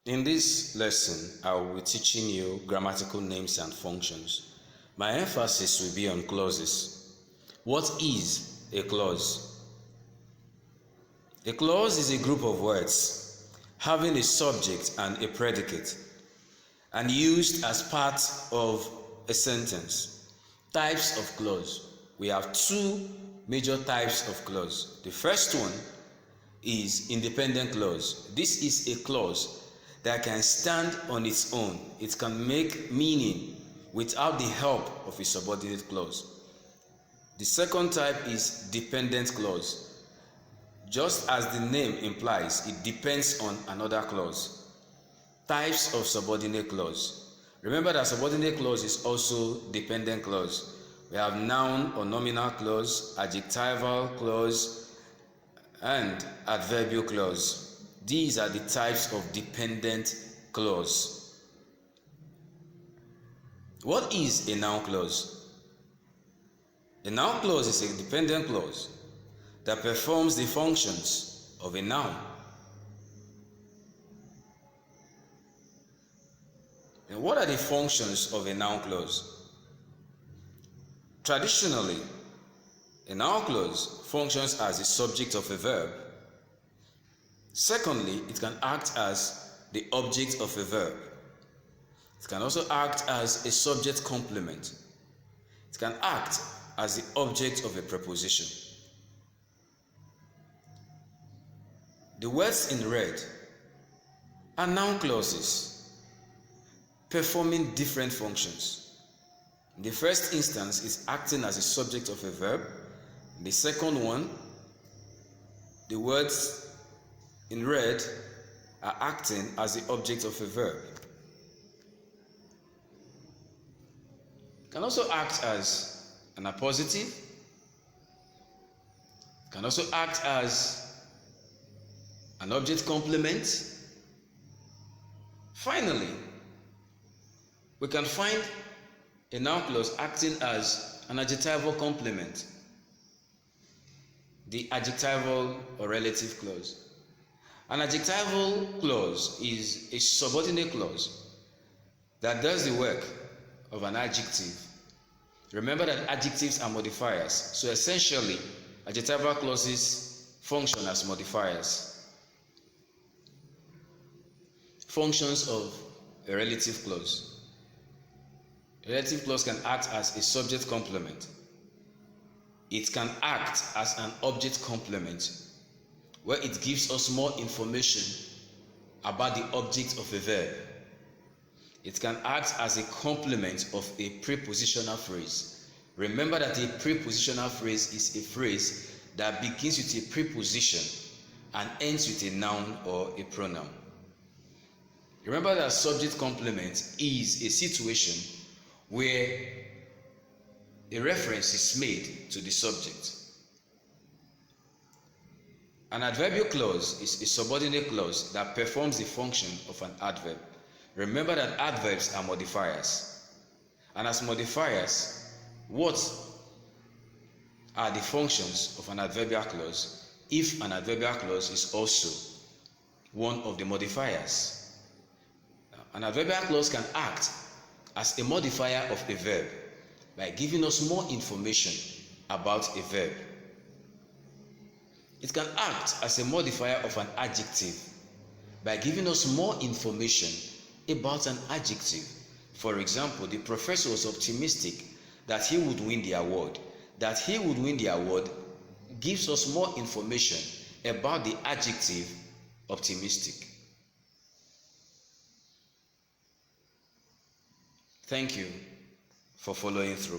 In this lesson, I will be teaching you grammatical names and functions. My emphasis will be on clauses. What is a clause? A clause is a group of words having a subject and a predicate and used as part of a sentence. Types of clause. We have two major types of clause. The first one is independent clause. This is a clause that can stand on its own. It can make meaning without the help of a subordinate clause. The second type is dependent clause. Just as the name implies, it depends on another clause. Types of subordinate clause. Remember that subordinate clause is also dependent clause. We have noun or nominal clause, adjectival clause, and adverbial clause. These are the types of dependent clause. What is a noun clause? A noun clause is a dependent clause that performs the functions of a noun. And what are the functions of a noun clause? Traditionally, a noun clause functions as the subject of a verb. Secondly, it can act as the object of a verb. It can also act as a subject complement. It can act as the object of a preposition. The words in red are noun clauses performing different functions. In the first instance, it's acting as a subject of a verb. In the second one, the words in red are acting as the object of a verb. It can also act as an appositive. It can also act as an object complement. Finally, we can find a noun clause acting as an adjectival complement, the adjectival or relative clause. An adjectival clause is a subordinate clause that does the work of an adjective. Remember that adjectives are modifiers, so essentially adjectival clauses function as modifiers. Functions of a relative clause. A relative clause can act as a subject complement. It can act as an object complement, where it gives us more information about the object of a verb. It can act as a complement of a prepositional phrase. Remember that a prepositional phrase is a phrase that begins with a preposition and ends with a noun or a pronoun. Remember that subject complement is a situation where a reference is made to the subject. An adverbial clause is a subordinate clause that performs the function of an adverb. Remember that adverbs are modifiers. And as modifiers, what are the functions of an adverbial clause if an adverbial clause is also one of the modifiers? An adverbial clause can act as a modifier of a verb by giving us more information about a verb. It can act as a modifier of an adjective by giving us more information about an adjective. For example, the professor was optimistic that he would win the award. That he would win the award gives us more information about the adjective optimistic. Thank you for following through.